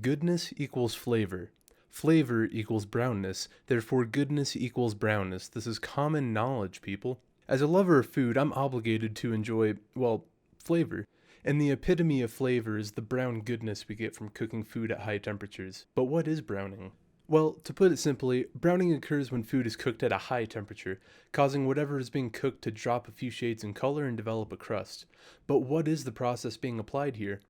Goodness equals flavor. Flavor equals brownness, therefore goodness equals brownness. This is common knowledge, people. As a lover of food, I'm obligated to enjoy, well, flavor. And the epitome of flavor is the brown goodness we get from cooking food at high temperatures. But what is browning? Well, to put it simply, browning occurs when food is cooked at a high temperature, causing whatever is being cooked to drop a few shades in color and develop a crust. But what is the process being applied here?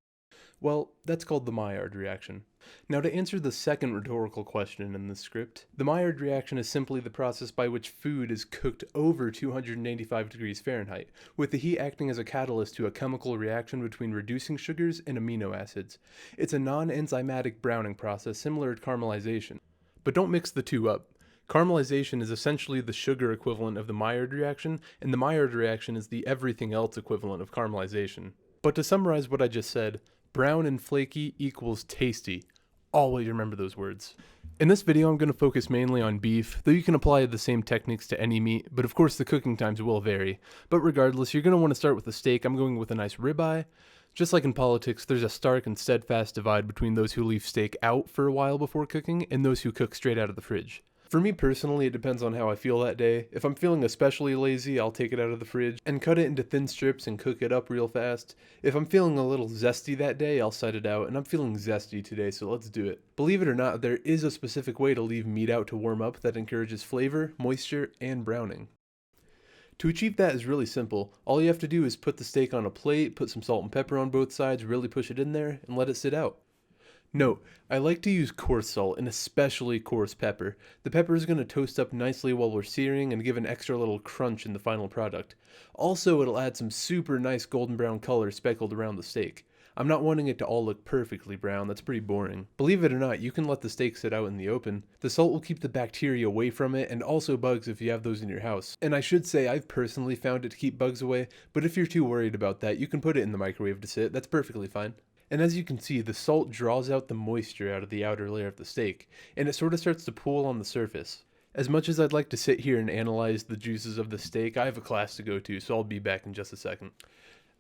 Well, that's called the Maillard reaction. Now, to answer the second rhetorical question in this script, the Maillard reaction is simply the process by which food is cooked over 285 degrees Fahrenheit, with the heat acting as a catalyst to a chemical reaction between reducing sugars and amino acids. It's a non-enzymatic browning process similar to caramelization. But don't mix the two up. Caramelization is essentially the sugar equivalent of the Maillard reaction, and the Maillard reaction is the everything else equivalent of caramelization. But to summarize what I just said, brown and flaky equals tasty. Always remember those words. In this video, I'm going to focus mainly on beef, though you can apply the same techniques to any meat, but of course the cooking times will vary. But regardless, you're going to want to start with a steak. I'm going with a nice ribeye. Just like in politics, there's a stark and steadfast divide between those who leave steak out for a while before cooking and those who cook straight out of the fridge. For me personally, it depends on how I feel that day. If I'm feeling especially lazy, I'll take it out of the fridge and cut it into thin strips and cook it up real fast. If I'm feeling a little zesty that day, I'll set it out, and I'm feeling zesty today, so let's do it. Believe it or not, there is a specific way to leave meat out to warm up that encourages flavor, moisture, and browning. To achieve that is really simple. All you have to do is put the steak on a plate, put some salt and pepper on both sides, really push it in there, and let it sit out. Note, I like to use coarse salt and especially coarse pepper. The pepper is going to toast up nicely while we're searing and give an extra little crunch in the final product. Also, it'll add some super nice golden brown color speckled around the steak. I'm not wanting it to all look perfectly brown, that's pretty boring. Believe it or not, you can let the steak sit out in the open. The salt will keep the bacteria away from it and also bugs if you have those in your house. And I should say I've personally found it to keep bugs away, but if you're too worried about that, you can put it in the microwave to sit, that's perfectly fine. And as you can see, the salt draws out the moisture out of the outer layer of the steak, and it sort of starts to pool on the surface. As much as I'd like to sit here and analyze the juices of the steak, I have a class to go to, so I'll be back in just a second.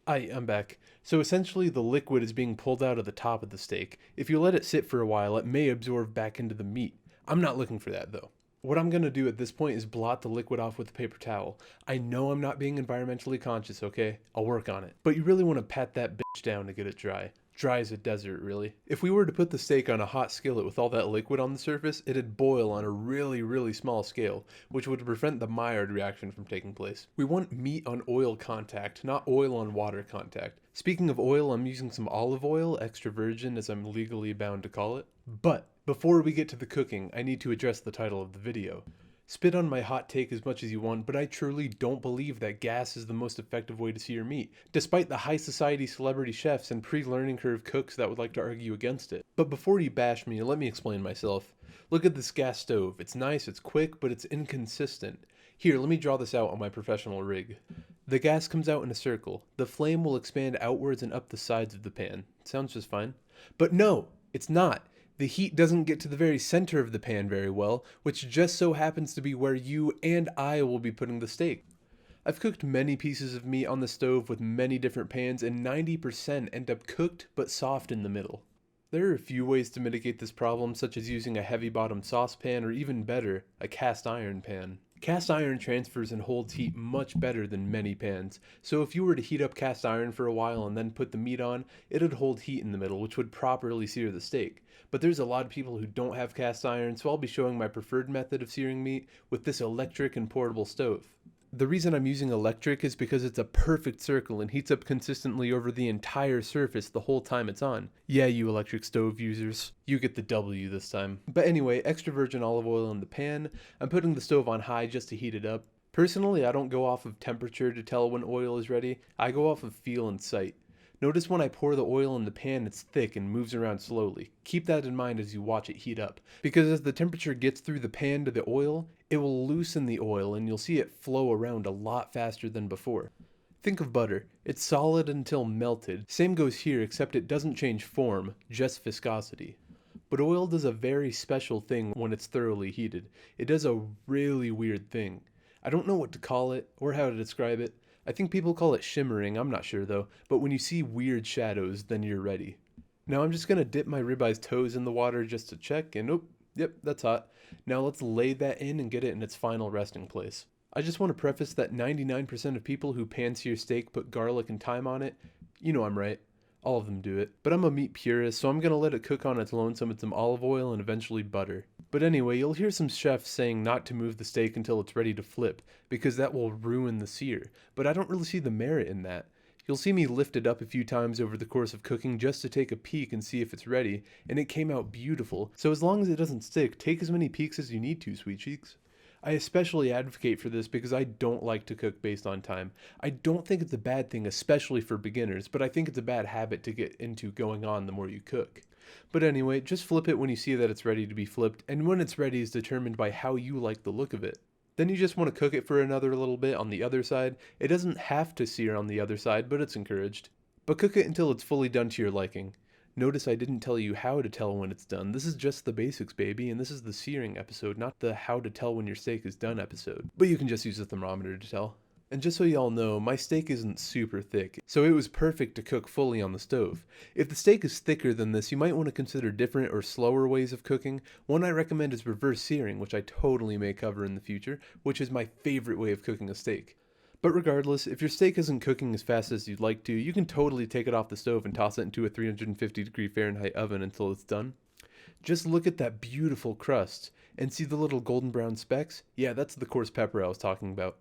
I'm back. So essentially the liquid is being pulled out of the top of the steak. If you let it sit for a while, it may absorb back into the meat. I'm not looking for that though. What I'm going to do at this point is blot the liquid off with a paper towel. I know I'm not being environmentally conscious, okay? I'll work on it. But you really want to pat that bitch down to get it dry. Dry as a desert, really. If we were to put the steak on a hot skillet with all that liquid on the surface, it'd boil on a really small scale, which would prevent the Maillard reaction from taking place. We want meat on oil contact, not oil on water contact. Speaking of oil, I'm using some olive oil, extra virgin as I'm legally bound to call it. But before we get to the cooking, I need to address the title of the video. Spit on my hot take as much as you want, but I truly don't believe that gas is the most effective way to sear meat, despite the high society celebrity chefs and pre-learning curve cooks that would like to argue against it. But before you bash me, let me explain myself. Look at this gas stove. It's nice, it's quick, but it's inconsistent. Here, let me draw this out on my professional rig. The gas comes out in a circle. The flame will expand outwards and up the sides of the pan. Sounds just fine. But no, it's not. The heat doesn't get to the very center of the pan very well, which just so happens to be where you and I will be putting the steak. I've cooked many pieces of meat on the stove with many different pans, and 90% end up cooked but soft in the middle. There are a few ways to mitigate this problem, such as using a heavy bottom saucepan or even better, a cast iron pan. Cast iron transfers and holds heat much better than many pans, so if you were to heat up cast iron for a while and then put the meat on, it'd hold heat in the middle, which would properly sear the steak. But there's a lot of people who don't have cast iron, so I'll be showing my preferred method of searing meat with this electric and portable stove. The reason I'm using electric is because it's a perfect circle and heats up consistently over the entire surface the whole time it's on. Yeah, you electric stove users, you get the W this time. But anyway, extra virgin olive oil in the pan. I'm putting the stove on high just to heat it up. Personally, I don't go off of temperature to tell when oil is ready. I go off of feel and sight. Notice when I pour the oil in the pan, it's thick and moves around slowly. Keep that in mind as you watch it heat up, because as the temperature gets through the pan to the oil, it will loosen the oil and you'll see it flow around a lot faster than before. Think of butter. It's solid until melted. Same goes here, except it doesn't change form, just viscosity. But oil does a very special thing when it's thoroughly heated. It does a really weird thing. I don't know what to call it or how to describe it. I think people call it shimmering, I'm not sure though, but when you see weird shadows, then you're ready. Now I'm just gonna dip my ribeye's toes in the water just to check, and oh, yep, that's hot. Now let's lay that in and get it in its final resting place. I just want to preface that 99% of people who pan-sear steak put garlic and thyme on it. You know I'm right. All of them do it. But I'm a meat purist, so I'm gonna let it cook on its lonesome with some olive oil and eventually butter. But anyway, you'll hear some chefs saying not to move the steak until it's ready to flip, because that will ruin the sear. But I don't really see the merit in that. You'll see me lift it up a few times over the course of cooking just to take a peek and see if it's ready, and it came out beautiful. So as long as it doesn't stick, take as many peeks as you need to, sweet cheeks. I especially advocate for this because I don't like to cook based on time. I don't think it's a bad thing, especially for beginners, but I think it's a bad habit to get into going on the more you cook. But anyway, just flip it when you see that it's ready to be flipped, and when it's ready is determined by how you like the look of it. Then you just want to cook it for another little bit on the other side. It doesn't have to sear on the other side, but it's encouraged. But cook it until it's fully done to your liking. Notice I didn't tell you how to tell when it's done. This is just the basics, baby, and this is the searing episode, not the how to tell when your steak is done episode. But you can just use a thermometer to tell. And just so y'all know, my steak isn't super thick, so it was perfect to cook fully on the stove. If the steak is thicker than this, you might want to consider different or slower ways of cooking. One I recommend is reverse searing, which I totally may cover in the future, which is my favorite way of cooking a steak. But regardless, if your steak isn't cooking as fast as you'd like to, you can totally take it off the stove and toss it into a 350-degree Fahrenheit oven until it's done. Just look at that beautiful crust, and see the little golden brown specks? Yeah, that's the coarse pepper I was talking about.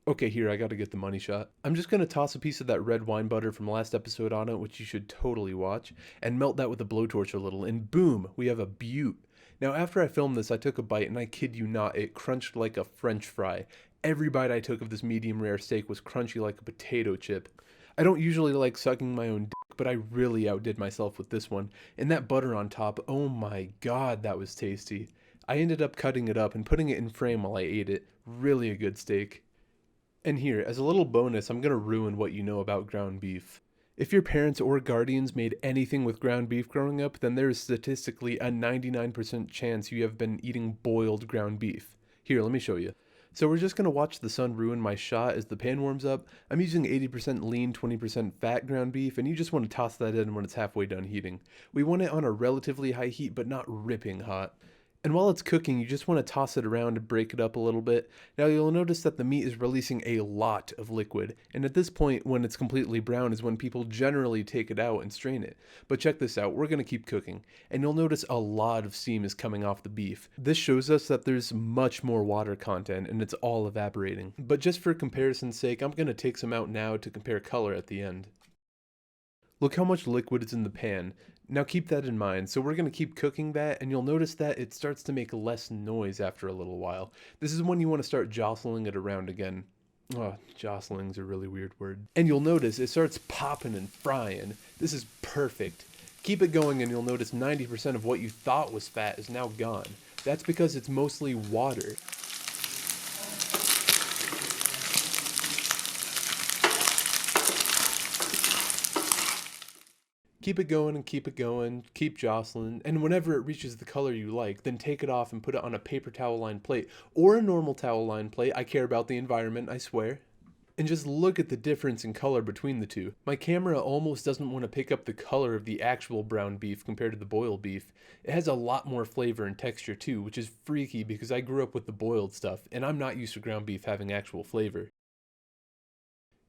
Okay, here, I gotta get the money shot. I'm just gonna toss a piece of that red wine butter from last episode on it, which you should totally watch, and melt that with a blowtorch a little, and boom, we have a beaut. Now, after I filmed this, I took a bite, and I kid you not, it crunched like a French fry. Every bite I took of this medium rare steak was crunchy like a potato chip. I don't usually like sucking my own dick, but I really outdid myself with this one. And that butter on top, oh my god, that was tasty. I ended up cutting it up and putting it in frame while I ate it. Really a good steak. And here, as a little bonus, I'm gonna ruin what you know about ground beef. If your parents or guardians made anything with ground beef growing up, then there is statistically a 99% chance you have been eating boiled ground beef. Here, let me show you. So we're just gonna watch the sun ruin my shot as the pan warms up. I'm using 80% lean, 20% fat ground beef, and you just want to toss that in when it's halfway done heating. We want it on a relatively high heat, but not ripping hot. And while it's cooking, you just want to toss it around and break it up a little bit. Now you'll notice that the meat is releasing a lot of liquid, and at this point, when it's completely brown, is when people generally take it out and strain it. But check this out, we're going to keep cooking, and you'll notice a lot of steam is coming off the beef. This shows us that there's much more water content, and it's all evaporating. But just for comparison's sake, I'm going to take some out now to compare color at the end. Look how much liquid is in the pan. Now keep that in mind. So we're going to keep cooking that, and you'll notice that it starts to make less noise after a little while. This is when you want to start jostling it around again. Oh, jostling's a really weird word. And you'll notice it starts popping and frying. This is perfect. Keep it going and you'll notice 90% of what you thought was fat is now gone. That's because it's mostly water. Keep it going and keep it going, keep jostling, and whenever it reaches the color you like, then take it off and put it on a paper towel lined plate, or a normal towel lined plate. I care about the environment, I swear. And just look at the difference in color between the two. My camera almost doesn't want to pick up the color of the actual brown beef compared to the boiled beef. It has a lot more flavor and texture too, which is freaky because I grew up with the boiled stuff, and I'm not used to ground beef having actual flavor.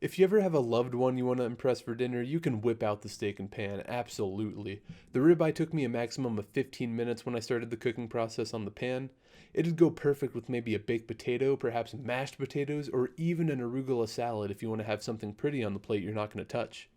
If you ever have a loved one you want to impress for dinner, you can whip out the steak and pan, absolutely. The ribeye took me a maximum of 15 minutes when I started the cooking process on the pan. It'd go perfect with maybe a baked potato, perhaps mashed potatoes, or even an arugula salad if you want to have something pretty on the plate you're not going to touch.